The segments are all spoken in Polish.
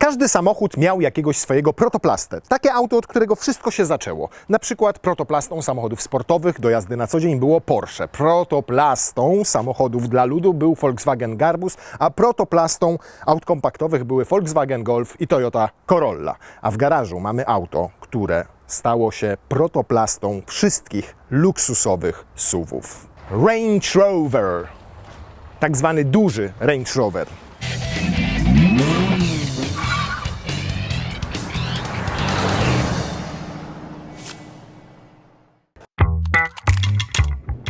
Każdy samochód miał jakiegoś swojego protoplastę. Takie auto, od którego wszystko się zaczęło. Na przykład protoplastą samochodów sportowych do jazdy na co dzień było Porsche. Protoplastą samochodów dla ludu był Volkswagen Garbus, a protoplastą aut kompaktowych były Volkswagen Golf i Toyota Corolla. A w garażu mamy auto, które stało się protoplastą wszystkich luksusowych SUV-ów. Range Rover. Tak zwany duży Range Rover.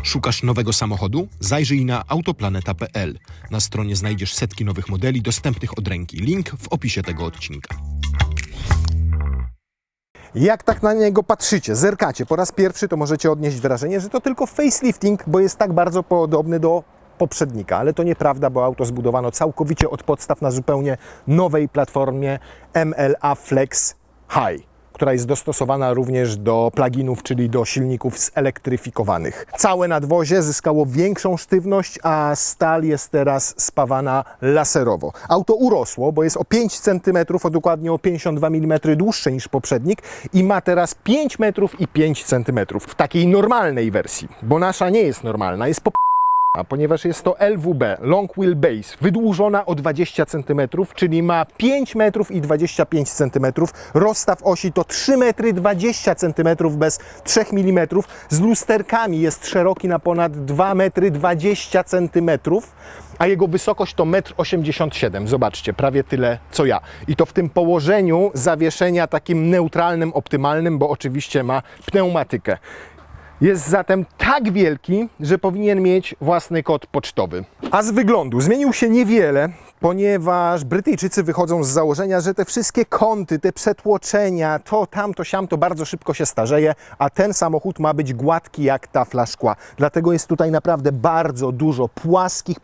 Szukasz nowego samochodu? Zajrzyj na autoplaneta.pl. Na stronie znajdziesz setki nowych modeli dostępnych od ręki. Link w opisie tego odcinka. Jak tak na niego patrzycie, zerkacie po raz pierwszy, to możecie odnieść wrażenie, że to tylko facelifting, bo jest tak bardzo podobny do poprzednika, ale to nieprawda, bo auto zbudowano całkowicie od podstaw na zupełnie nowej platformie MLA Flex High, która jest dostosowana również do pluginów, czyli do silników zelektryfikowanych. Całe nadwozie zyskało większą sztywność, a stal jest teraz spawana laserowo. Auto urosło, bo jest o 5 cm, a dokładnie o 52 mm dłuższe niż poprzednik i ma teraz 5 metrów i 5 cm w takiej normalnej wersji, bo nasza nie jest normalna, jest ponieważ jest to LWB, Long Wheelbase, wydłużona o 20 cm, czyli ma 5 metrów i 25 cm. Rozstaw osi to 3 metry 20 cm bez 3 mm. Z lusterkami jest szeroki na ponad 2 metry 20 cm, a jego wysokość to 1,87 m. Zobaczcie, prawie tyle co ja. I to w tym położeniu zawieszenia takim neutralnym, optymalnym, bo oczywiście ma pneumatykę. Jest zatem tak wielki, że powinien mieć własny kod pocztowy. A z wyglądu zmienił się niewiele, ponieważ Brytyjczycy wychodzą z założenia, że te wszystkie kąty, te przetłoczenia, to tamto, siamto bardzo szybko się starzeje, a ten samochód ma być gładki jak tafla szkła. Dlatego jest tutaj naprawdę bardzo dużo płaskich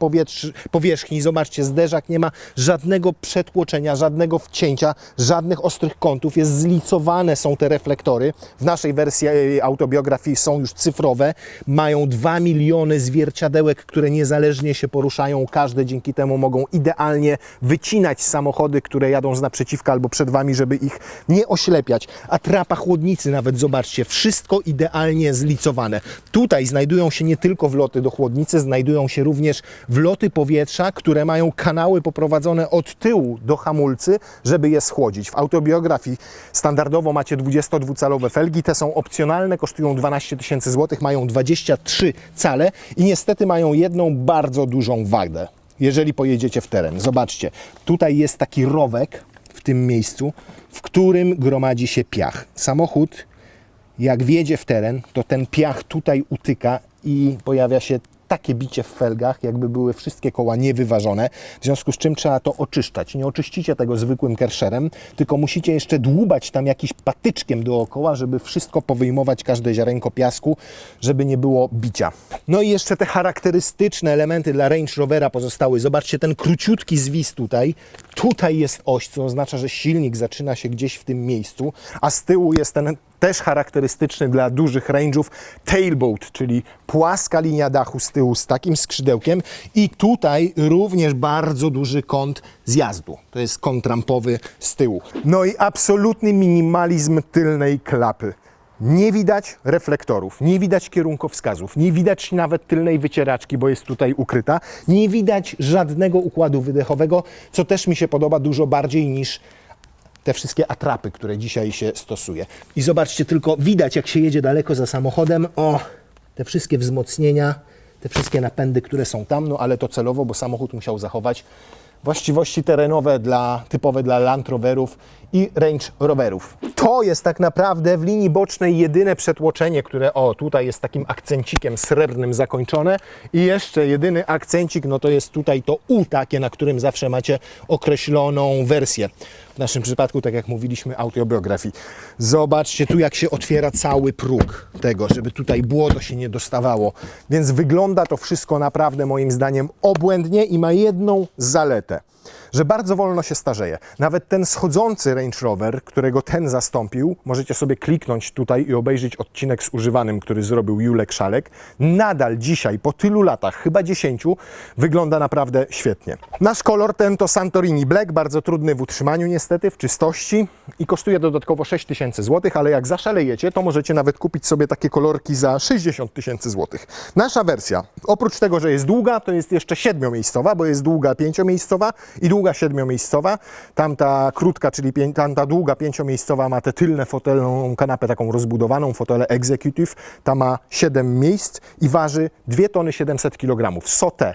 powierzchni. Zobaczcie, zderzak nie ma żadnego przetłoczenia, żadnego wcięcia, żadnych ostrych kątów. Jest zlicowane są te reflektory. W naszej wersji autobiografii są już cyfrowe. Mają 2 miliony zwierciadełek, które niezależnie się poruszają. Każde dzięki temu mogą idealnie wycinać samochody, które jadą z naprzeciwka albo przed Wami, żeby ich nie oślepiać. Atrapa chłodnicy nawet, zobaczcie, wszystko idealnie zlicowane. Tutaj znajdują się nie tylko wloty do chłodnicy, znajdują się również wloty powietrza, które mają kanały poprowadzone od tyłu do hamulcy, żeby je schłodzić. W autobiografii standardowo macie 22-calowe felgi, te są opcjonalne, kosztują 12 000 złotych, mają 23 cale i niestety mają jedną bardzo dużą wadę. Jeżeli pojedziecie w teren, zobaczcie, tutaj jest taki rowek w tym miejscu, w którym gromadzi się piach. Samochód, jak wjedzie w teren, to ten piach tutaj utyka i pojawia się takie bicie w felgach, jakby były wszystkie koła niewyważone, w związku z czym trzeba to oczyszczać. Nie oczyścicie tego zwykłym kerszerem, tylko musicie jeszcze dłubać tam jakiś patyczkiem dookoła, żeby wszystko powyjmować, każde ziarenko piasku, żeby nie było bicia. No i jeszcze te charakterystyczne elementy dla Range Rovera pozostały. Zobaczcie, ten króciutki zwis tutaj. Tutaj jest oś, co oznacza, że silnik zaczyna się gdzieś w tym miejscu, a z tyłu jest ten też charakterystyczny dla dużych range'ów tailboat, czyli płaska linia dachu z tyłu z takim skrzydełkiem i tutaj również bardzo duży kąt zjazdu. To jest kąt rampowy z tyłu. No i absolutny minimalizm tylnej klapy. Nie widać reflektorów, nie widać kierunkowskazów, nie widać nawet tylnej wycieraczki, bo jest tutaj ukryta. Nie widać żadnego układu wydechowego, co też mi się podoba dużo bardziej niż te wszystkie atrapy, które dzisiaj się stosuje. I zobaczcie tylko, widać jak się jedzie daleko za samochodem, te wszystkie wzmocnienia, te wszystkie napędy, które są tam, no ale to celowo, bo samochód musiał zachować właściwości terenowe typowe dla Land Roverów i Range Roverów. To jest tak naprawdę w linii bocznej jedyne przetłoczenie, które tutaj jest takim akcencikiem srebrnym zakończone i jeszcze jedyny akcencik, no to jest tutaj to U takie, na którym zawsze macie określoną wersję. W naszym przypadku, tak jak mówiliśmy, autobiografii. Zobaczcie tu, jak się otwiera cały próg tego, żeby tutaj błoto się nie dostawało. Więc wygląda to wszystko naprawdę moim zdaniem obłędnie i ma jedną zaletę. że bardzo wolno się starzeje. Nawet ten schodzący Range Rover, którego ten zastąpił, możecie sobie kliknąć tutaj i obejrzeć odcinek z używanym, który zrobił Julek Szalek, nadal dzisiaj, po tylu latach, chyba 10, wygląda naprawdę świetnie. Nasz kolor ten to Santorini Black, bardzo trudny w utrzymaniu niestety, w czystości i kosztuje dodatkowo 6000 zł, ale jak zaszalejecie, to możecie nawet kupić sobie takie kolorki za 60 000 zł. Nasza wersja, oprócz tego, że jest długa, to jest jeszcze 7-miejscowa, bo jest długa 5-miejscowa i długa 7-miejscowa. Tamta krótka, czyli tamta długa 5-miejscowa ma tę tylne fotelną kanapę taką rozbudowaną, fotele Executive. Ta ma 7 miejsc i waży 2 tony 700 kg. Sauté.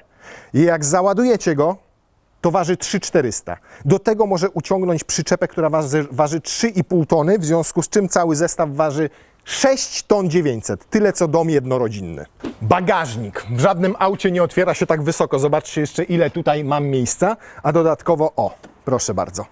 I jak załadujecie go, to waży 3400. Do tego może uciągnąć przyczepę, która waży 3,5 tony, w związku z czym cały zestaw waży 6 ton 900, tyle co dom jednorodzinny. Bagażnik. W żadnym aucie nie otwiera się tak wysoko. Zobaczcie jeszcze, ile tutaj mam miejsca, a dodatkowo, o, proszę bardzo,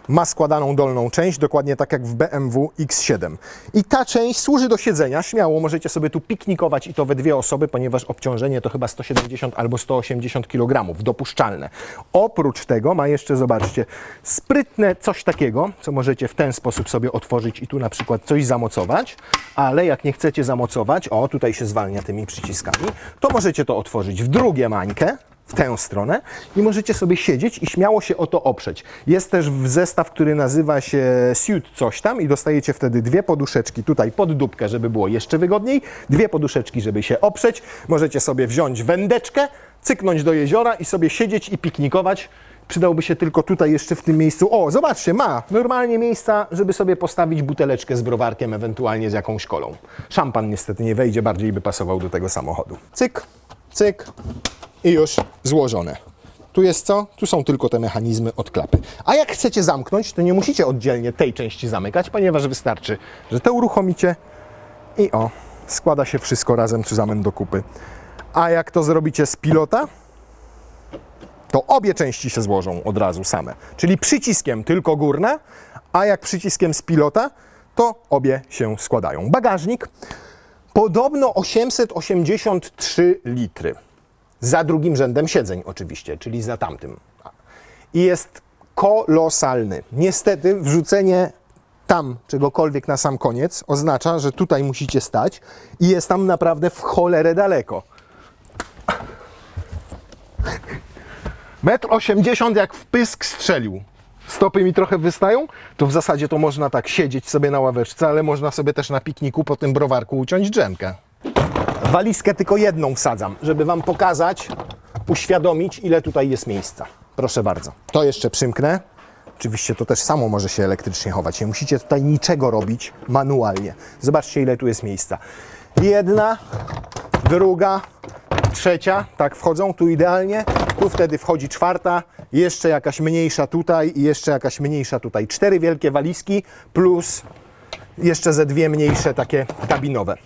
ma składaną dolną część, dokładnie tak jak w BMW X7. I ta część służy do siedzenia, śmiało możecie sobie tu piknikować i to we 2 osoby, ponieważ obciążenie to chyba 170 albo 180 kg, dopuszczalne. Oprócz tego ma jeszcze, zobaczcie, sprytne coś takiego, co możecie w ten sposób sobie otworzyć i tu na przykład coś zamocować, ale jak nie chcecie zamocować, o, tutaj się zwalnia tymi przyciskami, to możecie to otworzyć w drugie mańkę, w tę stronę i możecie sobie siedzieć i śmiało się o to oprzeć. Jest też zestaw, który nazywa się Suit coś tam i dostajecie wtedy 2 poduszeczki tutaj pod dupkę, żeby było jeszcze wygodniej, 2 poduszeczki, żeby się oprzeć. Możecie sobie wziąć wędeczkę, cyknąć do jeziora i sobie siedzieć i piknikować. Przydałby się tylko tutaj jeszcze w tym miejscu. O, zobaczcie, ma normalnie miejsca, żeby sobie postawić buteleczkę z browarkiem, ewentualnie z jakąś kolą. Szampan niestety nie wejdzie, bardziej by pasował do tego samochodu. Cyk, cyk. I już złożone. Tu jest co? Tu są tylko te mechanizmy od klapy. A jak chcecie zamknąć, to nie musicie oddzielnie tej części zamykać, ponieważ wystarczy, że to uruchomicie i o, składa się wszystko razem zusammen do kupy. A jak to zrobicie z pilota, to obie części się złożą od razu same. Czyli przyciskiem tylko górna, a jak przyciskiem z pilota, to obie się składają. Bagażnik podobno 883 litry. Za drugim rzędem siedzeń oczywiście, czyli za tamtym. I jest kolosalny. Niestety wrzucenie tam czegokolwiek na sam koniec oznacza, że tutaj musicie stać i jest tam naprawdę w cholerę daleko. 1,80 m jak w pysk strzelił. Stopy mi trochę wystają, to w zasadzie to można tak siedzieć sobie na ławeczce, ale można sobie też na pikniku po tym browarku uciąć drzemkę. Walizkę tylko jedną wsadzam, żeby Wam pokazać, uświadomić, ile tutaj jest miejsca. Proszę bardzo. To jeszcze przymknę. Oczywiście to też samo może się elektrycznie chować. Nie musicie tutaj niczego robić manualnie. Zobaczcie, ile tu jest miejsca. Jedna, druga, trzecia, tak wchodzą tu idealnie. Tu wtedy wchodzi czwarta, jeszcze jakaś mniejsza tutaj i jeszcze jakaś mniejsza tutaj. 4 wielkie walizki plus jeszcze ze 2 mniejsze takie kabinowe.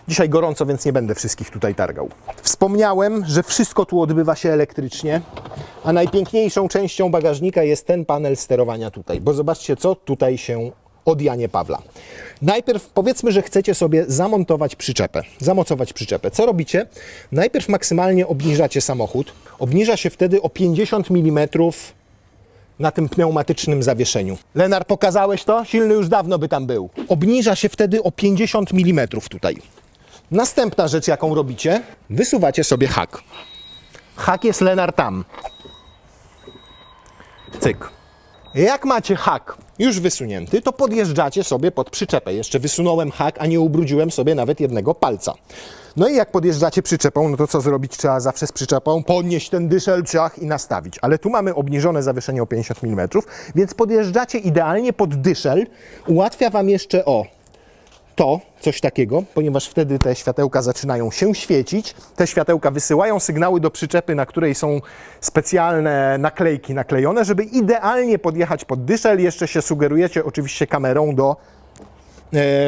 Dzisiaj gorąco, więc nie będę wszystkich tutaj targał. Wspomniałem, że wszystko tu odbywa się elektrycznie, a najpiękniejszą częścią bagażnika jest ten panel sterowania tutaj, bo zobaczcie, co tutaj się od Janie Pawla. Najpierw powiedzmy, że chcecie sobie zamontować przyczepę, zamocować przyczepę. Co robicie? Najpierw maksymalnie obniżacie samochód. Obniża się wtedy o 50 mm na tym pneumatycznym zawieszeniu. Lenar, pokazałeś to? Silny już dawno by tam był. Obniża się wtedy o 50 mm tutaj. Następna rzecz, jaką robicie, wysuwacie sobie hak. Hak jest, Lenar, tam. Cyk. Jak macie hak już wysunięty, to podjeżdżacie sobie pod przyczepę. Jeszcze wysunąłem hak, a nie ubrudziłem sobie nawet jednego palca. No i jak podjeżdżacie przyczepą, no to co zrobić trzeba zawsze z przyczepą? Podnieść ten dyszel, ciach i nastawić. Ale tu mamy obniżone zawieszenie o 50 mm, więc podjeżdżacie idealnie pod dyszel. Ułatwia Wam jeszcze to, coś takiego, ponieważ wtedy te światełka zaczynają się świecić. Te światełka wysyłają sygnały do przyczepy, na której są specjalne naklejki naklejone, żeby idealnie podjechać pod dyszel. Jeszcze się sugerujecie oczywiście kamerą do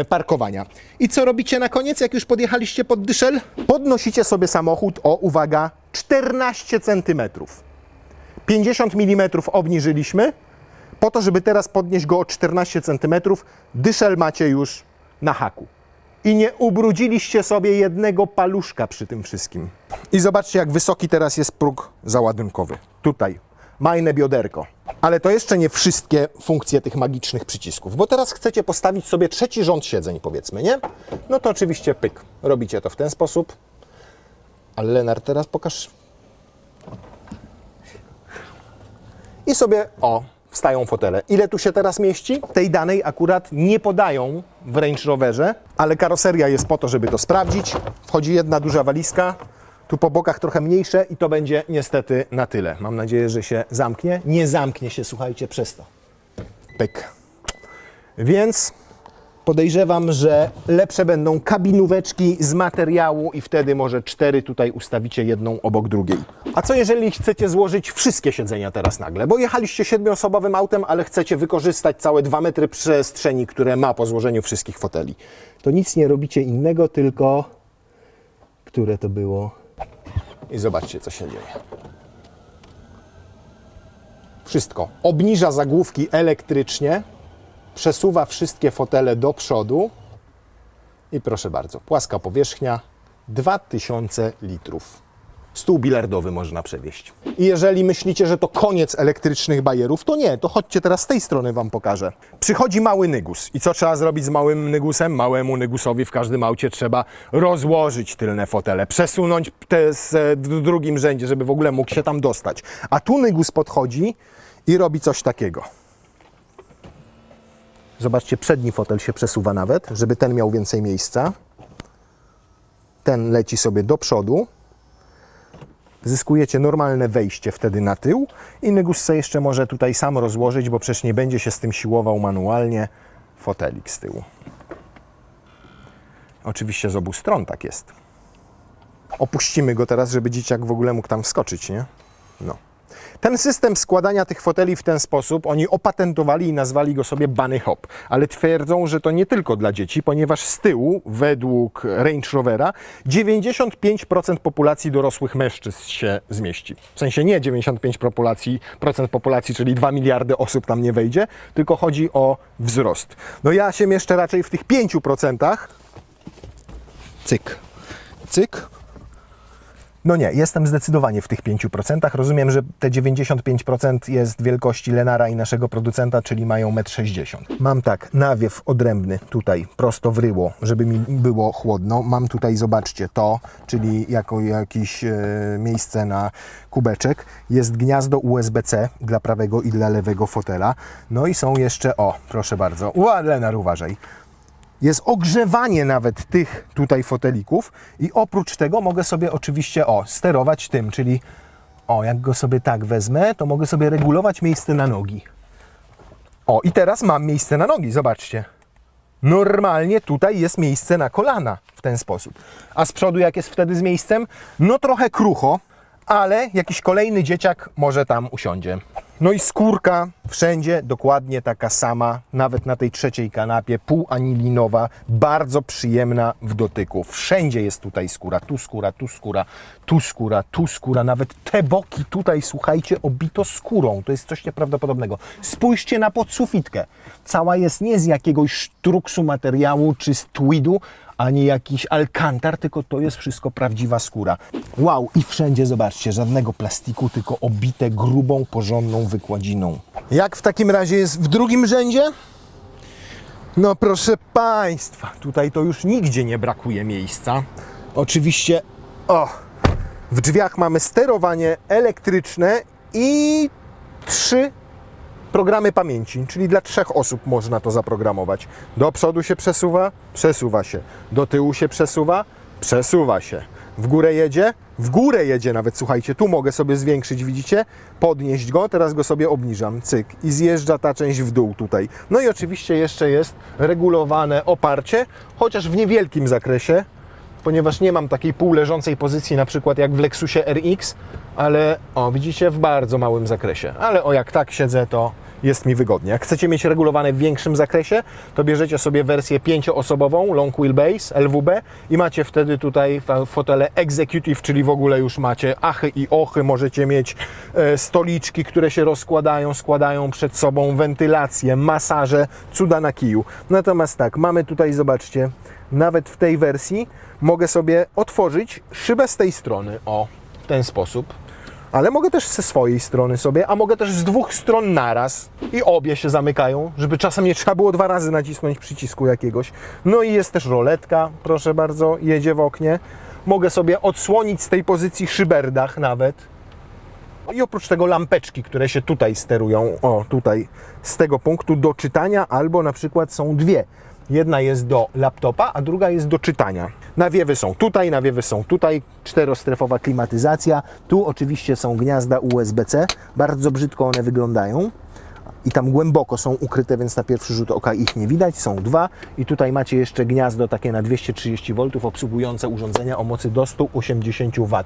parkowania. I co robicie na koniec, jak już podjechaliście pod dyszel? Podnosicie sobie samochód o, uwaga, 14 cm. 50 mm obniżyliśmy, po to, żeby teraz podnieść go o 14 cm. Dyszel macie już na haku. I nie ubrudziliście sobie jednego paluszka przy tym wszystkim. I zobaczcie, jak wysoki teraz jest próg załadunkowy. Tutaj. majne bioderko. Ale to jeszcze nie wszystkie funkcje tych magicznych przycisków, bo teraz chcecie postawić sobie trzeci rząd siedzeń, powiedzmy, nie? No to oczywiście pyk, robicie to w ten sposób. Ale Lenart, teraz pokaż. I sobie, wstają fotele. Ile tu się teraz mieści? Tej danej akurat nie podają w Range Roverze, ale karoseria jest po to, żeby to sprawdzić. Wchodzi jedna duża walizka, tu po bokach trochę mniejsze i to będzie niestety na tyle. Mam nadzieję, że się zamknie. Nie zamknie się, słuchajcie, przez to. Pyk. Więc podejrzewam, że lepsze będą kabinóweczki z materiału i wtedy może 4 tutaj ustawicie jedną obok drugiej. A co jeżeli chcecie złożyć wszystkie siedzenia teraz nagle? Bo jechaliście 7-osobowym autem, ale chcecie wykorzystać całe 2 metry przestrzeni, które ma po złożeniu wszystkich foteli. To nic nie robicie innego, tylko... Które to było? I zobaczcie, co się dzieje. Wszystko. Obniża zagłówki elektrycznie, przesuwa wszystkie fotele do przodu i proszę bardzo, płaska powierzchnia, 2000 litrów. Stół bilardowy można przewieźć. I jeżeli myślicie, że to koniec elektrycznych bajerów, to nie, to chodźcie teraz z tej strony wam pokażę. Przychodzi mały nygus. I co trzeba zrobić z małym nygusem? Małemu nygusowi w każdym aucie trzeba rozłożyć tylne fotele, przesunąć te w drugim rzędzie, żeby w ogóle mógł się tam dostać. A tu nygus podchodzi i robi coś takiego. Zobaczcie, przedni fotel się przesuwa nawet, żeby ten miał więcej miejsca. Ten leci sobie do przodu. Zyskujecie normalne wejście wtedy na tył i nygus sobie jeszcze może tutaj sam rozłożyć, bo przecież nie będzie się z tym siłował manualnie. Fotelik z tyłu. Oczywiście z obu stron tak jest. Opuścimy go teraz, żeby dzieciak w ogóle mógł tam wskoczyć, nie? No. Ten system składania tych foteli w ten sposób oni opatentowali i nazwali go sobie bunny hop, ale twierdzą, że to nie tylko dla dzieci, ponieważ z tyłu, według Range Rovera, 95% populacji dorosłych mężczyzn się zmieści. W sensie nie 95% populacji, czyli 2 miliardy osób tam nie wejdzie, tylko chodzi o wzrost. No ja się mieszczę raczej w tych 5%. Cyk, cyk. No nie, jestem zdecydowanie w tych 5%. Rozumiem, że te 95% jest wielkości Lenara i naszego producenta, czyli mają 1,60 m. Mam tak, nawiew odrębny tutaj, prosto w ryło, żeby mi było chłodno. Mam tutaj, zobaczcie, to, czyli jako jakieś miejsce na kubeczek. Jest gniazdo USB-C dla prawego i dla lewego fotela. No i są jeszcze, proszę bardzo, Lenar, uważaj. Jest ogrzewanie nawet tych tutaj fotelików i oprócz tego mogę sobie oczywiście sterować tym, czyli jak go sobie tak wezmę, to mogę sobie regulować miejsce na nogi. I teraz mam miejsce na nogi, zobaczcie. Normalnie tutaj jest miejsce na kolana w ten sposób. A z przodu jak jest wtedy z miejscem? No trochę krucho, ale jakiś kolejny dzieciak może tam usiądzie. No i skórka wszędzie dokładnie taka sama, nawet na tej trzeciej kanapie, półanilinowa, bardzo przyjemna w dotyku. Wszędzie jest tutaj skóra, tu skóra, tu skóra, tu skóra, tu skóra. Nawet te boki tutaj, słuchajcie, obito skórą. To jest coś nieprawdopodobnego. Spójrzcie na podsufitkę. Cała jest nie z jakiegoś sztruksu materiału czy z tweedu, ani jakiś alkantar, tylko to jest wszystko prawdziwa skóra. Wow, i wszędzie, zobaczcie, żadnego plastiku, tylko obite grubą, porządną wykładziną. Jak w takim razie jest w drugim rzędzie? No proszę Państwa, tutaj to już nigdzie nie brakuje miejsca. Oczywiście, w drzwiach mamy sterowanie elektryczne i 3 programy pamięci, czyli dla 3 osób można to zaprogramować. Do przodu się przesuwa, przesuwa się. Do tyłu się przesuwa, przesuwa się. W górę jedzie nawet, słuchajcie, tu mogę sobie zwiększyć, widzicie? Podnieść go, teraz go sobie obniżam, cyk. I zjeżdża ta część w dół tutaj. No i oczywiście jeszcze jest regulowane oparcie, chociaż w niewielkim zakresie, ponieważ nie mam takiej półleżącej pozycji, na przykład jak w Lexusie RX, ale widzicie, w bardzo małym zakresie. Ale jak tak siedzę, to jest mi wygodnie. Jak chcecie mieć regulowane w większym zakresie, to bierzecie sobie wersję 5-osobową, long wheelbase, LWB i macie wtedy tutaj fotele executive, czyli w ogóle już macie achy i ochy, możecie mieć stoliczki, które się rozkładają, składają przed sobą, wentylację, masaże, cuda na kiju. Natomiast tak, mamy tutaj, zobaczcie, nawet w tej wersji mogę sobie otworzyć szybę z tej strony, w ten sposób. Ale mogę też ze swojej strony sobie, a mogę też z dwóch stron naraz i obie się zamykają, żeby czasem nie trzeba było 2 razy nacisnąć przycisku jakiegoś. No i jest też roletka, proszę bardzo, jedzie w oknie. Mogę sobie odsłonić z tej pozycji szyberdach nawet. I oprócz tego lampeczki, które się tutaj sterują, o tutaj z tego punktu do czytania, albo na przykład są dwie. Jedna jest do laptopa, a druga jest do czytania. Nawiewy są tutaj, 4-strefowa klimatyzacja. Tu oczywiście są gniazda USB-C, bardzo brzydko one wyglądają. I tam głęboko są ukryte, więc na pierwszy rzut oka ich nie widać. Są 2 i tutaj macie jeszcze gniazdo takie na 230 V obsługujące urządzenia o mocy do 180 W.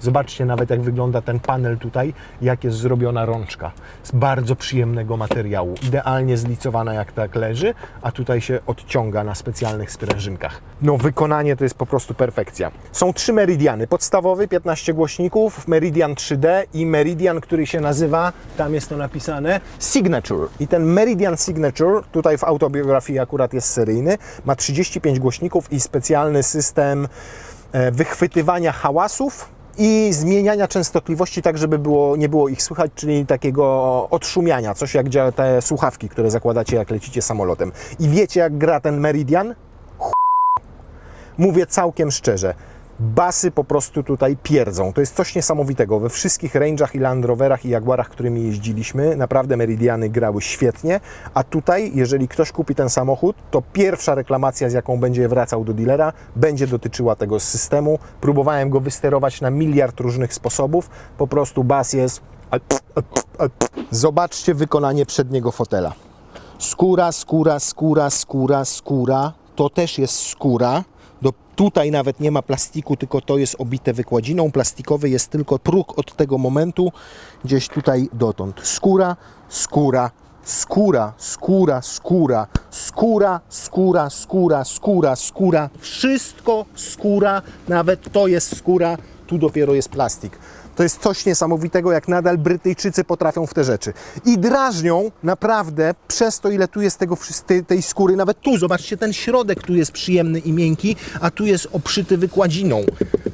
Zobaczcie nawet jak wygląda ten panel tutaj, jak jest zrobiona rączka. Z bardzo przyjemnego materiału, idealnie zlicowana jak tak leży, a tutaj się odciąga na specjalnych sprężynkach. No wykonanie to jest po prostu perfekcja. Są 3 Meridiany. Podstawowy 15 głośników, Meridian 3D i Meridian, który się nazywa, tam jest to napisane, Signature. I ten Meridian Signature, tutaj w autobiografii akurat jest seryjny, ma 35 głośników i specjalny system wychwytywania hałasów i zmieniania częstotliwości tak, żeby nie było ich słychać, czyli takiego odszumiania, coś jak działa te słuchawki, które zakładacie jak lecicie samolotem. I wiecie jak gra ten Meridian? Mówię całkiem szczerze. Basy po prostu tutaj pierdzą. To jest coś niesamowitego. We wszystkich Range'ach i Land Roverach i Jaguarach, którymi jeździliśmy, naprawdę Meridiany grały świetnie, a tutaj, jeżeli ktoś kupi ten samochód, to pierwsza reklamacja, z jaką będzie wracał do dealera, będzie dotyczyła tego systemu. Próbowałem go wysterować na miliard różnych sposobów. Po prostu bas jest... Zobaczcie wykonanie przedniego fotela. Skóra. To też jest skóra. Tutaj nawet nie ma plastiku, tylko to jest obite wykładziną. Plastikowy jest tylko próg od tego momentu, gdzieś tutaj dotąd. Skóra. Wszystko skóra, nawet to jest skóra, tu dopiero jest plastik. To jest coś niesamowitego, jak nadal Brytyjczycy potrafią w te rzeczy. I drażnią naprawdę przez to, ile tu jest tej skóry. Nawet tu, zobaczcie, ten środek tu jest przyjemny i miękki, a tu jest obszyty wykładziną.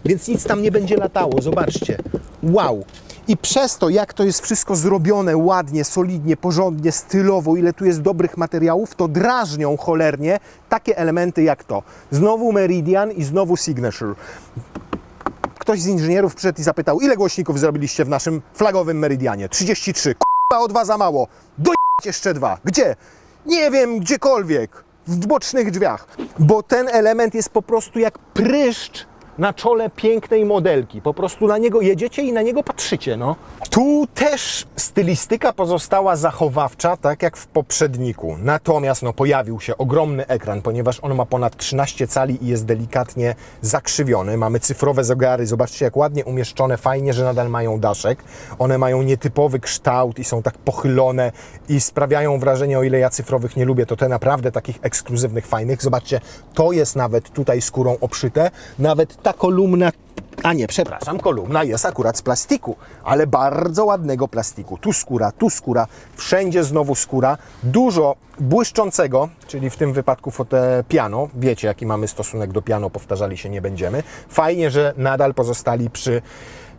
Więc nic tam nie będzie latało, zobaczcie. Wow! I przez to, jak to jest wszystko zrobione ładnie, solidnie, porządnie, stylowo, ile tu jest dobrych materiałów, to drażnią cholernie takie elementy jak to. Znowu Meridian i znowu Signature. Ktoś z inżynierów przyszedł i zapytał, ile głośników zrobiliście w naszym flagowym Meridianie? 33. K***a, o 2 za mało. Dojebać jeszcze 2. Gdzie? Nie wiem, gdziekolwiek. W bocznych drzwiach. Bo ten element jest po prostu jak pryszcz na czole pięknej modelki. Po prostu na niego jedziecie i na niego patrzycie, no. Tu też stylistyka pozostała zachowawcza, tak jak w poprzedniku. Natomiast no, pojawił się ogromny ekran, ponieważ on ma ponad 13 cali i jest delikatnie zakrzywiony. Mamy cyfrowe zegary, zobaczcie jak ładnie umieszczone, fajnie, że nadal mają daszek. One mają nietypowy kształt i są tak pochylone i sprawiają wrażenie, o ile ja cyfrowych nie lubię, to te naprawdę takich ekskluzywnych, fajnych. Zobaczcie, to jest nawet tutaj skórą obszyte, nawet ta kolumna, kolumna jest akurat z plastiku, ale bardzo ładnego plastiku. Tu skóra, wszędzie znowu skóra, dużo błyszczącego, czyli w tym wypadku piano. Wiecie, jaki mamy stosunek do piano, powtarzali się nie będziemy. Fajnie, że nadal pozostali przy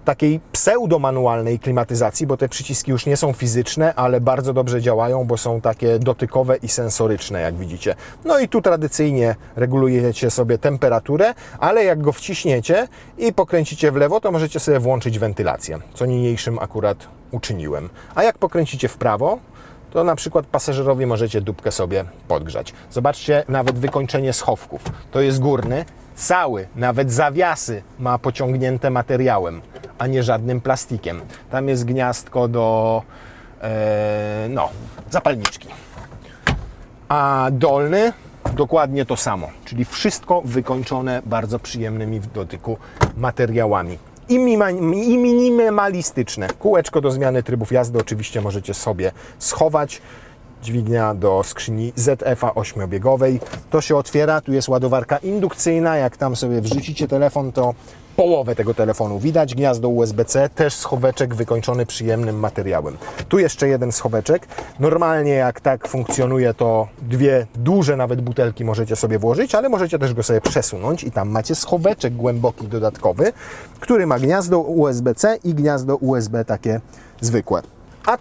takiej pseudomanualnej klimatyzacji, bo te przyciski już nie są fizyczne, ale bardzo dobrze działają, bo są takie dotykowe i sensoryczne, jak widzicie. No i tu tradycyjnie regulujecie sobie temperaturę, ale jak go wciśniecie i pokręcicie w lewo, to możecie sobie włączyć wentylację, co niniejszym akurat uczyniłem. A jak pokręcicie w prawo, to na przykład pasażerowi możecie dupkę sobie podgrzać. Zobaczcie, nawet wykończenie schowków. To jest górny, cały, nawet zawiasy ma pociągnięte materiałem, a nie żadnym plastikiem. Tam jest gniazdko do zapalniczki. A dolny dokładnie to samo, czyli wszystko wykończone bardzo przyjemnymi w dotyku materiałami. I minimalistyczne. Kółeczko do zmiany trybów jazdy oczywiście możecie sobie schować. Dźwignia do skrzyni ZF-a 8-biegowej. To się otwiera, tu jest ładowarka indukcyjna. Jak tam sobie wrzucicie telefon, to połowę tego telefonu widać, gniazdo USB-C, też schoweczek wykończony przyjemnym materiałem. Tu jeszcze jeden schoweczek. Normalnie jak tak funkcjonuje, to dwie duże nawet butelki możecie sobie włożyć, ale możecie też go sobie przesunąć i tam macie schoweczek głęboki dodatkowy, który ma gniazdo USB-C i gniazdo USB takie zwykłe. A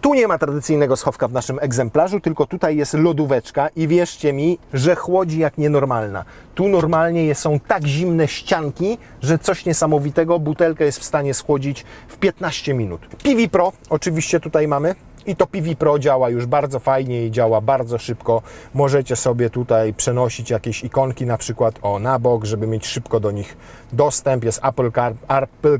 tu nie ma tradycyjnego schowka w naszym egzemplarzu, tylko tutaj jest lodóweczka i wierzcie mi, że chłodzi jak nienormalna. Tu normalnie są tak zimne ścianki, że coś niesamowitego, butelka jest w stanie schłodzić w 15 minut. Piwi Pro oczywiście tutaj mamy. I to Piwi Pro działa już bardzo fajnie i działa bardzo szybko. Możecie sobie tutaj przenosić jakieś ikonki na przykład na bok, żeby mieć szybko do nich dostęp. Jest Apple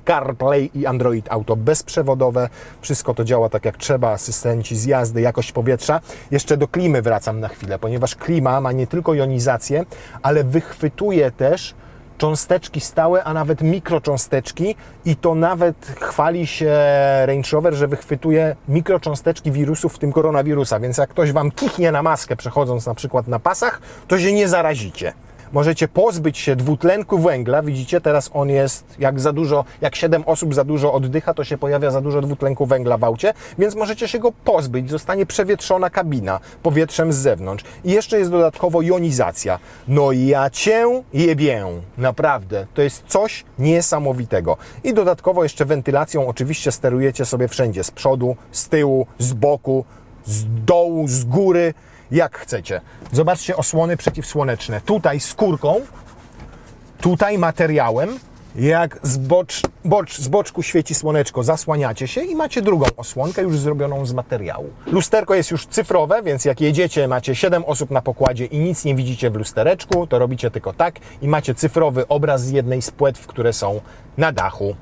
CarPlay i Android Auto bezprzewodowe. Wszystko to działa tak jak trzeba. Asystenci z jazdy, jakość powietrza. Jeszcze do klimy wracam na chwilę, ponieważ klima ma nie tylko jonizację, ale wychwytuje też cząsteczki stałe, a nawet mikrocząsteczki i to nawet chwali się Range Rover, że wychwytuje mikrocząsteczki wirusów, w tym koronawirusa, więc jak ktoś Wam kichnie na maskę przechodząc na przykład na pasach, to się nie zarazicie. Możecie pozbyć się dwutlenku węgla, widzicie, teraz on jest jak 7 osób za dużo oddycha, to się pojawia za dużo dwutlenku węgla w aucie, więc możecie się go pozbyć, zostanie przewietrzona kabina powietrzem z zewnątrz. I jeszcze jest dodatkowo jonizacja. No ja cię jebię, naprawdę, to jest coś niesamowitego. I dodatkowo jeszcze wentylacją oczywiście sterujecie sobie wszędzie, z przodu, z tyłu, z boku, z dołu, z góry, jak chcecie. Zobaczcie osłony przeciwsłoneczne. Tutaj skórką, tutaj materiałem. Jak z boczku świeci słoneczko, zasłaniacie się i macie drugą osłonkę już zrobioną z materiału. Lusterko jest już cyfrowe, więc jak jedziecie, macie 7 osób na pokładzie i nic nie widzicie w lustereczku, to robicie tylko tak i macie cyfrowy obraz z jednej z płetw, które są na dachu.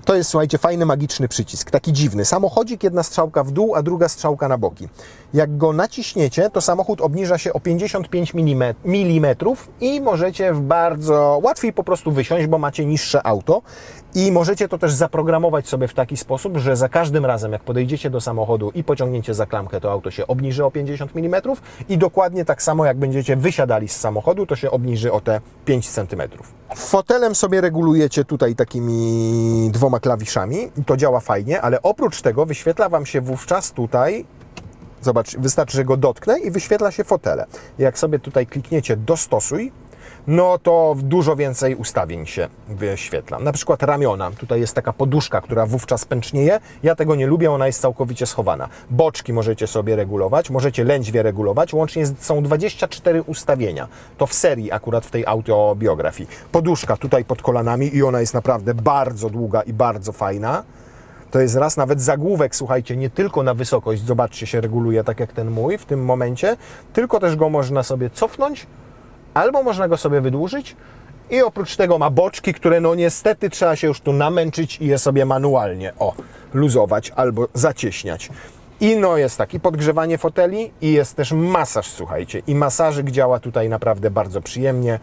To jest, słuchajcie, fajny, magiczny przycisk, taki dziwny. Samochodzik, jedna strzałka w dół, a druga strzałka na boki. Jak go naciśniecie, to samochód obniża się o 55 mm i możecie bardzo łatwiej po prostu wysiąść, bo macie niższe auto. I możecie to też zaprogramować sobie w taki sposób, że za każdym razem, jak podejdziecie do samochodu i pociągniecie za klamkę, to auto się obniży o 50 mm i dokładnie tak samo, jak będziecie wysiadali z samochodu, to się obniży o te 5 cm. Fotelem sobie regulujecie tutaj takimi 2 klawiszami i to działa fajnie, ale oprócz tego wyświetla Wam się wówczas tutaj, zobacz, wystarczy, że go dotknę i wyświetla się fotele. Jak sobie tutaj klikniecie dostosuj, no to dużo więcej ustawień się wyświetla. Na przykład ramiona. Tutaj jest taka poduszka, która wówczas pęcznieje. Ja tego nie lubię, ona jest całkowicie schowana. Boczki możecie sobie regulować, możecie lędźwie regulować. Łącznie są 24 ustawienia. To w serii akurat w tej autobiografii. Poduszka tutaj pod kolanami i ona jest naprawdę bardzo długa i bardzo fajna. To jest raz nawet zagłówek, słuchajcie, nie tylko na wysokość, zobaczcie, się reguluje tak jak ten mój w tym momencie, tylko też go można sobie cofnąć, albo można go sobie wydłużyć i oprócz tego ma boczki, które no niestety trzeba się już tu namęczyć i je sobie manualnie luzować albo zacieśniać. I no jest taki podgrzewanie foteli i jest też masaż, słuchajcie. I masażyk działa tutaj naprawdę bardzo przyjemnie.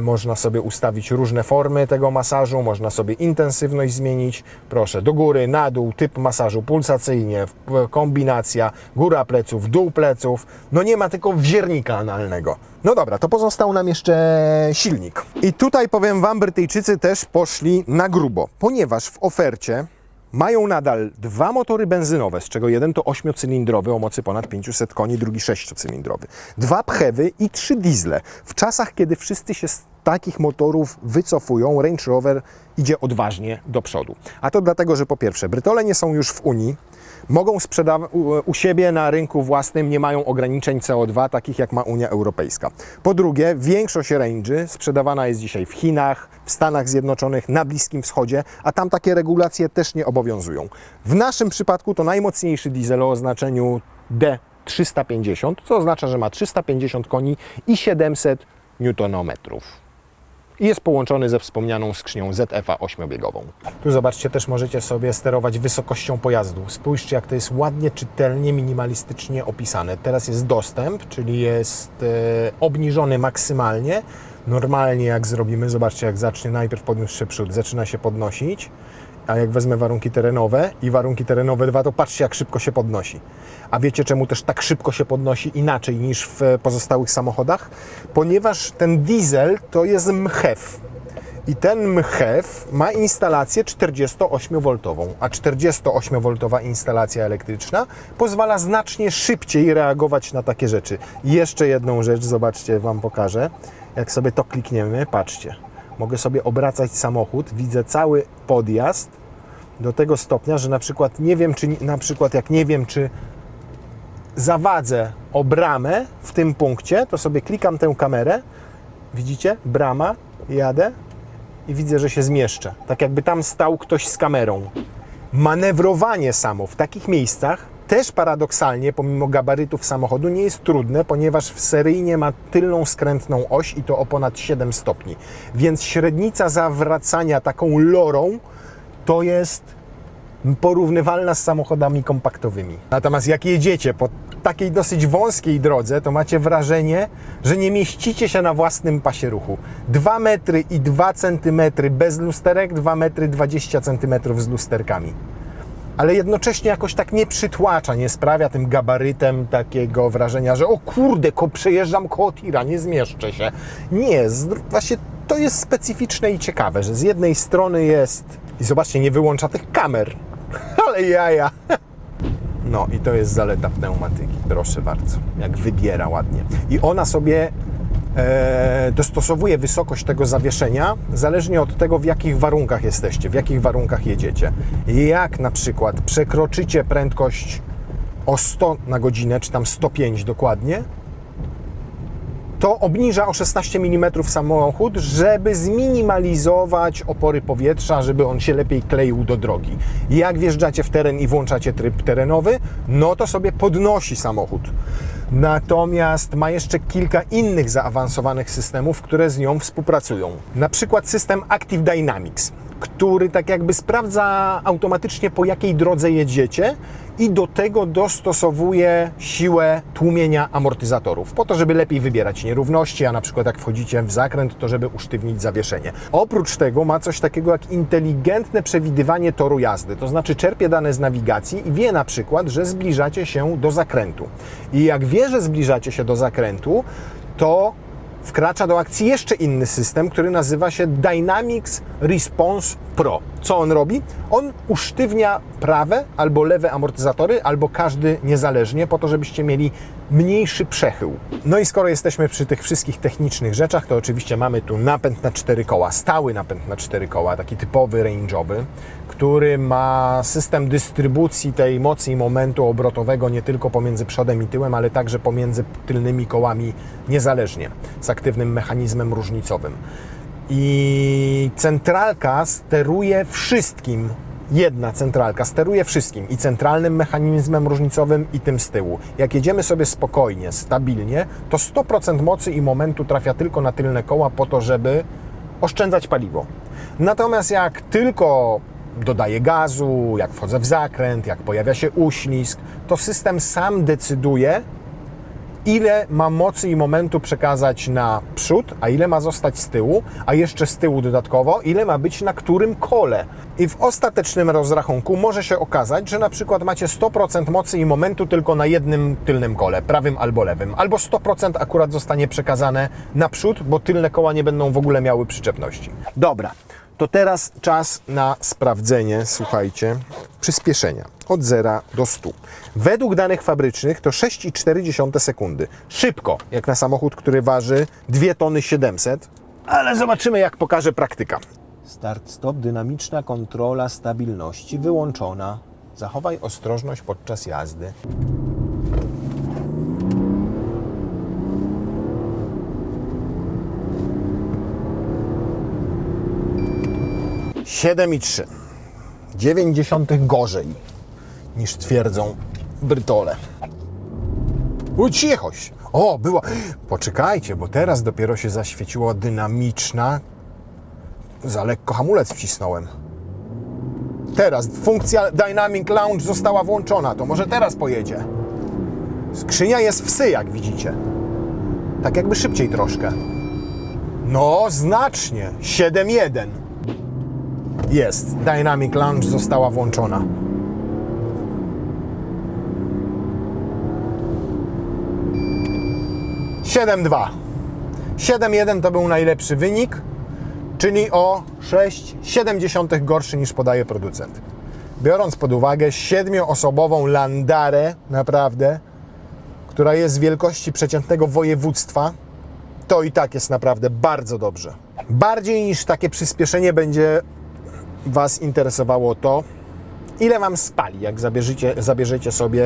Można sobie ustawić różne formy tego masażu, można sobie intensywność zmienić. Proszę, do góry, na dół, typ masażu pulsacyjnie, kombinacja, góra pleców, dół pleców. No nie ma tylko wziernika analnego. No dobra, to pozostał nam jeszcze silnik. I tutaj powiem Wam, Brytyjczycy też poszli na grubo, ponieważ w ofercie mają nadal 2 motory benzynowe, z czego jeden to 8-cylindrowy o mocy ponad 500 koni, drugi 6-cylindrowy. 2 pchewy i 3 diesle. W czasach, kiedy wszyscy się z takich motorów wycofują, Range Rover idzie odważnie do przodu. A to dlatego, że po pierwsze, Brytole nie są już w Unii, mogą sprzedawać u siebie na rynku własnym, nie mają ograniczeń CO2, takich jak ma Unia Europejska. Po drugie, większość Range'y sprzedawana jest dzisiaj w Chinach, w Stanach Zjednoczonych, na Bliskim Wschodzie, a tam takie regulacje też nie obowiązują. W naszym przypadku to najmocniejszy diesel o oznaczeniu D350, co oznacza, że ma 350 koni i 700 Nm. I jest połączony ze wspomnianą skrzynią ZF-a 8-biegową. Tu zobaczcie, też możecie sobie sterować wysokością pojazdu. Spójrzcie, jak to jest ładnie, czytelnie, minimalistycznie opisane. Teraz jest dostęp, czyli jest obniżony maksymalnie. Normalnie jak zrobimy, zobaczcie, jak zacznie najpierw podniósł przód, zaczyna się podnosić, a jak wezmę warunki terenowe i warunki terenowe 2, to patrzcie, jak szybko się podnosi. A wiecie, czemu też tak szybko się podnosi inaczej niż w pozostałych samochodach? Ponieważ ten diesel to jest MHEV. I ten MHEV ma instalację 48V, a 48V instalacja elektryczna pozwala znacznie szybciej reagować na takie rzeczy. I jeszcze jedną rzecz, zobaczcie, Wam pokażę. Jak sobie to klikniemy, patrzcie. Mogę sobie obracać samochód, widzę cały podjazd do tego stopnia, że na przykład nie wiem, czy zawadzę o bramę w tym punkcie, to sobie klikam tę kamerę, widzicie, brama, jadę i widzę, że się zmieszczę. Tak jakby tam stał ktoś z kamerą. Manewrowanie samo w takich miejscach też paradoksalnie, pomimo gabarytów samochodu, nie jest trudne, ponieważ seryjnie ma tylną skrętną oś i to o ponad 7 stopni. Więc średnica zawracania taką lorą to jest porównywalna z samochodami kompaktowymi. Natomiast jak jedziecie po takiej dosyć wąskiej drodze, to macie wrażenie, że nie mieścicie się na własnym pasie ruchu. 2 metry i 2 cm bez lusterek, 2 metry 20 cm z lusterkami. Ale jednocześnie jakoś tak nie przytłacza, nie sprawia tym gabarytem takiego wrażenia, że o kurde, przejeżdżam koło tira, nie zmieszczę się. Nie, właśnie to jest specyficzne i ciekawe, że z jednej strony jest... I zobaczcie, nie wyłącza tych kamer. Ale jaja. No i to jest zaleta pneumatyki, proszę bardzo. Jak wybiera ładnie. I ona sobie dostosowuje wysokość tego zawieszenia zależnie od tego, w jakich warunkach jesteście, w jakich warunkach jedziecie. Jak na przykład przekroczycie prędkość o 100 na godzinę, czy tam 105 dokładnie, to obniża o 16 mm samochód, żeby zminimalizować opory powietrza, żeby on się lepiej kleił do drogi. Jak wjeżdżacie w teren i włączacie tryb terenowy, no to sobie podnosi samochód. Natomiast ma jeszcze kilka innych zaawansowanych systemów, które z nią współpracują. Na przykład system Active Dynamics, który tak jakby sprawdza automatycznie, po jakiej drodze jedziecie i do tego dostosowuje siłę tłumienia amortyzatorów, po to, żeby lepiej wybierać nierówności, a na przykład jak wchodzicie w zakręt, to żeby usztywnić zawieszenie. Oprócz tego ma coś takiego jak inteligentne przewidywanie toru jazdy, to znaczy czerpie dane z nawigacji i wie na przykład, że zbliżacie się do zakrętu. I jak wie, że zbliżacie się do zakrętu, to wkracza do akcji jeszcze inny system, który nazywa się Dynamics Response Pro. Co on robi? On usztywnia prawe albo lewe amortyzatory, albo każdy niezależnie, po to, żebyście mieli mniejszy przechył. No i skoro jesteśmy przy tych wszystkich technicznych rzeczach, to oczywiście mamy tu napęd na 4 koła, stały napęd na 4 koła, taki typowy range'owy, który ma system dystrybucji tej mocy i momentu obrotowego nie tylko pomiędzy przodem i tyłem, ale także pomiędzy tylnymi kołami niezależnie, z aktywnym mechanizmem różnicowym. I centralka steruje wszystkim. Jedna centralka steruje wszystkim, i centralnym mechanizmem różnicowym, i tym z tyłu. Jak jedziemy sobie spokojnie, stabilnie, to 100% mocy i momentu trafia tylko na tylne koła po to, żeby oszczędzać paliwo. Natomiast jak tylko dodaję gazu, jak wchodzę w zakręt, jak pojawia się uślizg, to system sam decyduje, ile ma mocy i momentu przekazać na przód, a ile ma zostać z tyłu, a jeszcze z tyłu dodatkowo, ile ma być na którym kole. I w ostatecznym rozrachunku może się okazać, że na przykład macie 100% mocy i momentu tylko na jednym tylnym kole, prawym albo lewym, albo 100% akurat zostanie przekazane na przód, bo tylne koła nie będą w ogóle miały przyczepności. Dobra, to teraz czas na sprawdzenie, słuchajcie, przyspieszenia od 0 do 100. Według danych fabrycznych to 6,4 sekundy. Szybko, jak na samochód, który waży 2 tony 700, ale zobaczymy, jak pokaże praktyka. Start-stop, dynamiczna kontrola stabilności wyłączona. Zachowaj ostrożność podczas jazdy. Siedem i 3. 0,9 gorzej niż twierdzą Brytole. Cichość! O, była... Poczekajcie, bo teraz dopiero się zaświeciło dynamiczna. Za lekko hamulec wcisnąłem. Teraz funkcja Dynamic Launch została włączona, to może teraz pojedzie. Skrzynia jest w sy, jak widzicie. Tak jakby szybciej troszkę. No, znacznie. 7,1. Jest. Dynamic Launch została włączona. 7,2. 7,1 to był najlepszy wynik, czyli o 6,7 gorszy niż podaje producent. Biorąc pod uwagę 7-osobową Landarę, naprawdę, która jest wielkości przeciętnego województwa, to i tak jest naprawdę bardzo dobrze. Bardziej niż takie przyspieszenie będzie Was interesowało to, ile Wam spali, jak zabierzecie sobie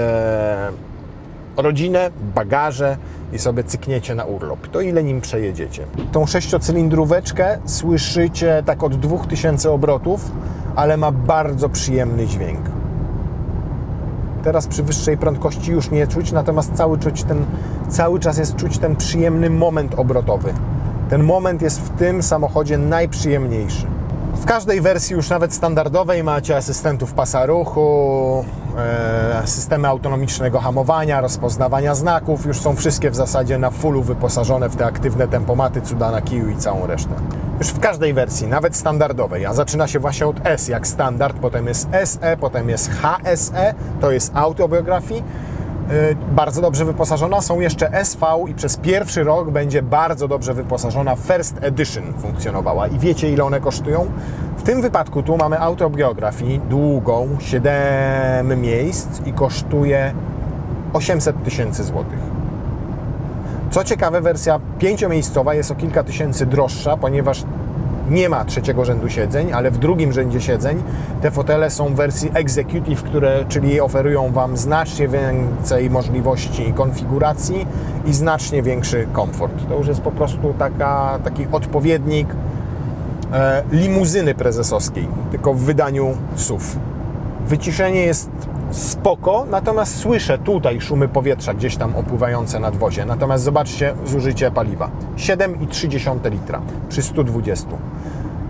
rodzinę, bagaże i sobie cykniecie na urlop. To ile nim przejedziecie. Tą 6-cylindróweczkę słyszycie tak od 2000 obrotów, ale ma bardzo przyjemny dźwięk. Teraz przy wyższej prędkości już nie czuć, natomiast cały czas jest czuć ten przyjemny moment obrotowy. Ten moment jest w tym samochodzie najprzyjemniejszy. W każdej wersji, już nawet standardowej, macie asystentów pasa ruchu, systemy autonomicznego hamowania, rozpoznawania znaków. Już są wszystkie w zasadzie na fullu wyposażone w te aktywne tempomaty, cuda na kiju i całą resztę. Już w każdej wersji, nawet standardowej, a zaczyna się właśnie od S jak standard, potem jest SE, potem jest HSE, to jest Autobiography. Bardzo dobrze wyposażona. Są jeszcze SV i przez pierwszy rok będzie bardzo dobrze wyposażona First Edition funkcjonowała. I wiecie, ile one kosztują? W tym wypadku tu mamy Autobiography długą, 7 miejsc i kosztuje 800 000 złotych. Co ciekawe, wersja 5-miejscowa jest o kilka tysięcy droższa, ponieważ nie ma trzeciego rzędu siedzeń, ale w drugim rzędzie siedzeń te fotele są w wersji Executive, czyli oferują Wam znacznie więcej możliwości konfiguracji i znacznie większy komfort. To już jest po prostu taki odpowiednik limuzyny prezesowskiej, tylko w wydaniu SUV. Wyciszenie jest spoko, natomiast słyszę tutaj szumy powietrza gdzieś tam opływające na dwozie. Natomiast zobaczcie zużycie paliwa. 7,3 litra przy 120.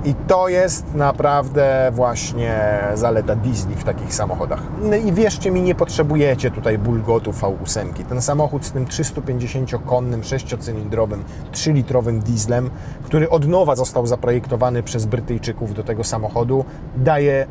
I to jest naprawdę właśnie zaleta diesli w takich samochodach. No i wierzcie mi, nie potrzebujecie tutaj bulgotu V8. Ten samochód z tym 350-konnym, 6-cylindrowym, 3-litrowym dieslem, który od nowa został zaprojektowany przez Brytyjczyków do tego samochodu, daje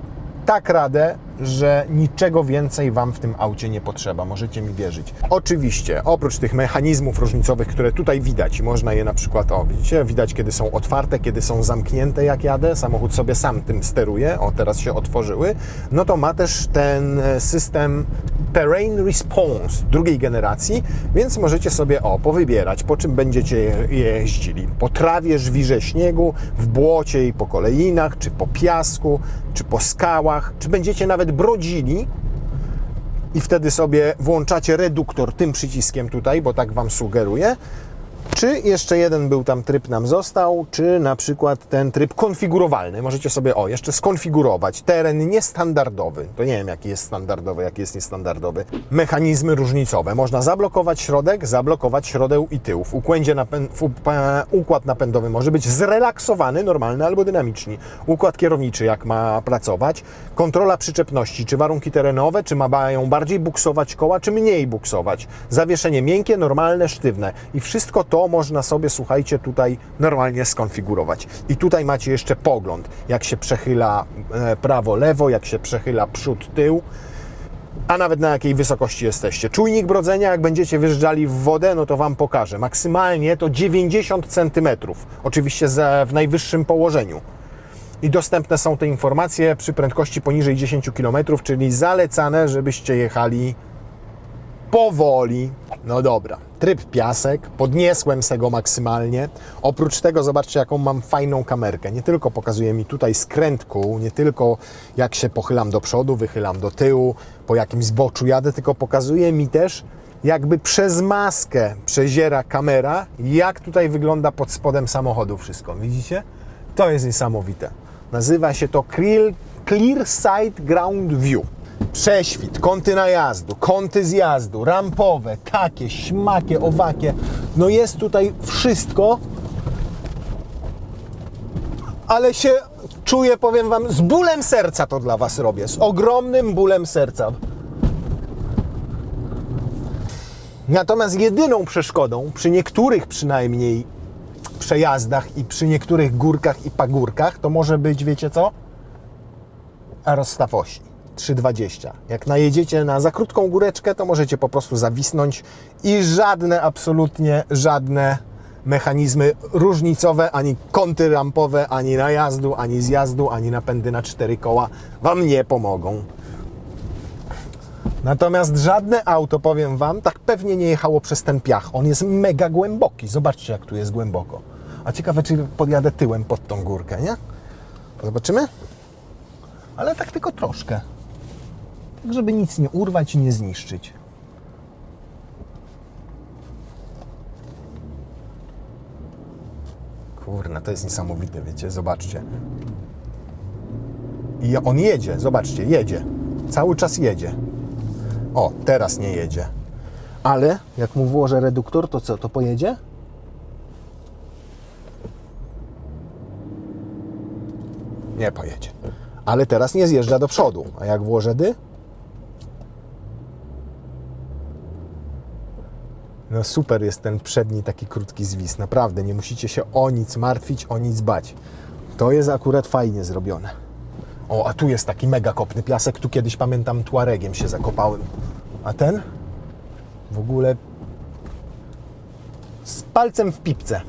tak radę, że niczego więcej Wam w tym aucie nie potrzeba, możecie mi wierzyć. Oczywiście, oprócz tych mechanizmów różnicowych, które tutaj widać, można je na przykład, widzicie, widać kiedy są otwarte, kiedy są zamknięte, jak jadę, samochód sobie sam tym steruje, teraz się otworzyły, no to ma też ten system Terrain Response drugiej generacji, więc możecie sobie powybierać, po czym będziecie jeździli. Po trawie, żwirze, śniegu, w błocie i po kolejnach, czy po piasku, czy po skałach, czy będziecie nawet brodzili i wtedy sobie włączacie reduktor tym przyciskiem tutaj, bo tak Wam sugeruję. Czy jeszcze jeden był tam tryb nam został, czy na przykład ten tryb konfigurowalny. Możecie sobie jeszcze skonfigurować teren niestandardowy. To nie wiem, jaki jest standardowy, jaki jest niestandardowy. Mechanizmy różnicowe. Można zablokować środeł i tył. Układ napędowy może być zrelaksowany, normalny albo dynamiczny. Układ kierowniczy, jak ma pracować. Kontrola przyczepności, czy warunki terenowe, czy mają bardziej buksować koła, czy mniej buksować. Zawieszenie miękkie, normalne, sztywne. I wszystko to można sobie, słuchajcie, tutaj normalnie skonfigurować. I tutaj macie jeszcze pogląd, jak się przechyla prawo, lewo, jak się przechyla przód, tył, a nawet na jakiej wysokości jesteście. Czujnik brodzenia, jak będziecie wjeżdżali w wodę, no to Wam pokażę. Maksymalnie to 90 cm, oczywiście w najwyższym położeniu. I dostępne są te informacje przy prędkości poniżej 10 km, czyli zalecane, żebyście jechali powoli. No dobra, tryb piasek, podniosłem se go maksymalnie. Oprócz tego zobaczcie, jaką mam fajną kamerkę. Nie tylko pokazuje mi tutaj skręt kół, nie tylko jak się pochylam do przodu, wychylam do tyłu, po jakim zboczu jadę, tylko pokazuje mi też, jakby przez maskę przeziera kamera, jak tutaj wygląda pod spodem samochodu wszystko. Widzicie? To jest niesamowite. Nazywa się to Clear Side Ground View. Prześwit, kąty najazdu, kąty zjazdu, rampowe, takie, śmakie, owakie. No jest tutaj wszystko, ale się czuję, powiem Wam, z bólem serca to dla Was robię. Z ogromnym bólem serca. Natomiast jedyną przeszkodą, przy niektórych przynajmniej przejazdach i przy niektórych górkach i pagórkach, to może być, wiecie co? Rozstaw osi. 3,20. Jak najedziecie na za krótką góreczkę, to możecie po prostu zawisnąć i absolutnie żadne mechanizmy różnicowe, ani kąty rampowe, ani najazdu, ani zjazdu, ani napędy na 4 koła Wam nie pomogą. Natomiast żadne auto, powiem Wam, tak pewnie nie jechało przez ten piach. On jest mega głęboki. Zobaczcie, jak tu jest głęboko. A ciekawe, czy podjadę tyłem pod tą górkę, nie? Zobaczymy? Ale tak tylko troszkę. Tak, żeby nic nie urwać i nie zniszczyć. Kurna, to jest niesamowite, wiecie, zobaczcie. I on jedzie, zobaczcie, jedzie. Cały czas jedzie. O, teraz nie jedzie. Ale jak mu włożę reduktor, to co, to pojedzie? Nie pojedzie. Ale teraz nie zjeżdża do przodu. A jak włożę dy? No super jest ten przedni taki krótki zwis. Naprawdę, nie musicie się o nic martwić, o nic bać. To jest akurat fajnie zrobione. O, a tu jest taki mega kopny piasek. Tu kiedyś, pamiętam, Tuaregiem się zakopałem. A ten? W ogóle z palcem w pipce.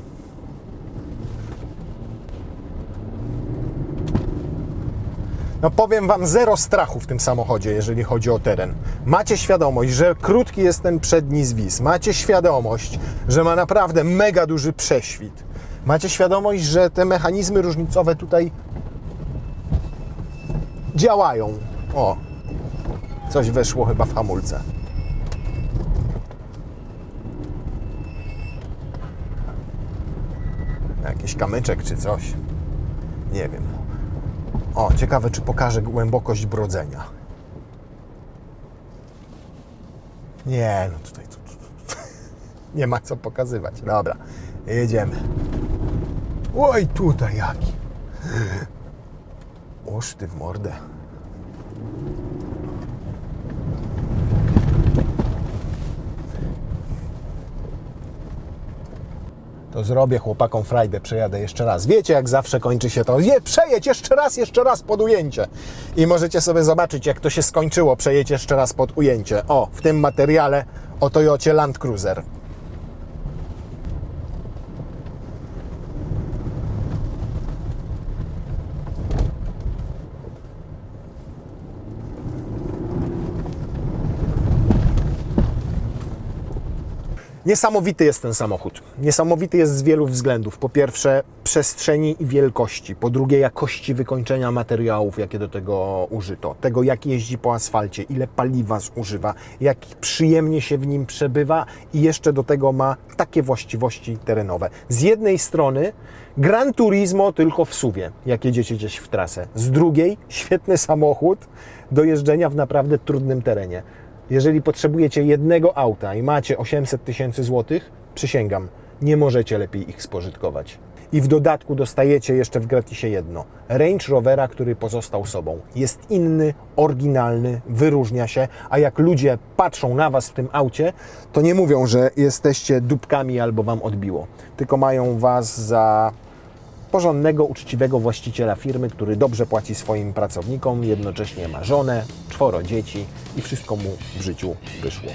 No powiem Wam, zero strachu w tym samochodzie, jeżeli chodzi o teren. Macie świadomość, że krótki jest ten przedni zwis. Macie świadomość, że ma naprawdę mega duży prześwit. Macie świadomość, że te mechanizmy różnicowe tutaj działają. O, coś weszło chyba w hamulce. Jakiś kamyczek czy coś. Nie wiem. O, ciekawe, czy pokaże głębokość brodzenia. Nie, no tutaj nie ma co pokazywać. Dobra, jedziemy. Oj, tutaj jaki. Oż ty w mordę. To zrobię chłopakom frajdę, przejadę jeszcze raz. Wiecie, jak zawsze kończy się to. Przejedź jeszcze raz pod ujęcie. I możecie sobie zobaczyć, jak to się skończyło. Przejedź jeszcze raz pod ujęcie. O, w tym materiale o Toyocie Land Cruiser. Niesamowity jest ten samochód. Niesamowity jest z wielu względów. Po pierwsze, przestrzeni i wielkości. Po drugie, jakości wykończenia materiałów, jakie do tego użyto. Tego, jak jeździ po asfalcie, ile paliwa zużywa, jak przyjemnie się w nim przebywa i jeszcze do tego ma takie właściwości terenowe. Z jednej strony Gran Turismo tylko w SUV-ie, jak jedziecie gdzieś w trasę. Z drugiej świetny samochód do jeżdżenia w naprawdę trudnym terenie. Jeżeli potrzebujecie jednego auta i macie 800 000 złotych, przysięgam, nie możecie lepiej ich spożytkować. I w dodatku dostajecie jeszcze w gratisie jedno. Range Rovera, który pozostał sobą. Jest inny, oryginalny, wyróżnia się, a jak ludzie patrzą na Was w tym aucie, to nie mówią, że jesteście dupkami albo Wam odbiło. Tylko mają Was za porządnego, uczciwego właściciela firmy, który dobrze płaci swoim pracownikom, jednocześnie ma żonę, 4 dzieci i wszystko mu w życiu wyszło.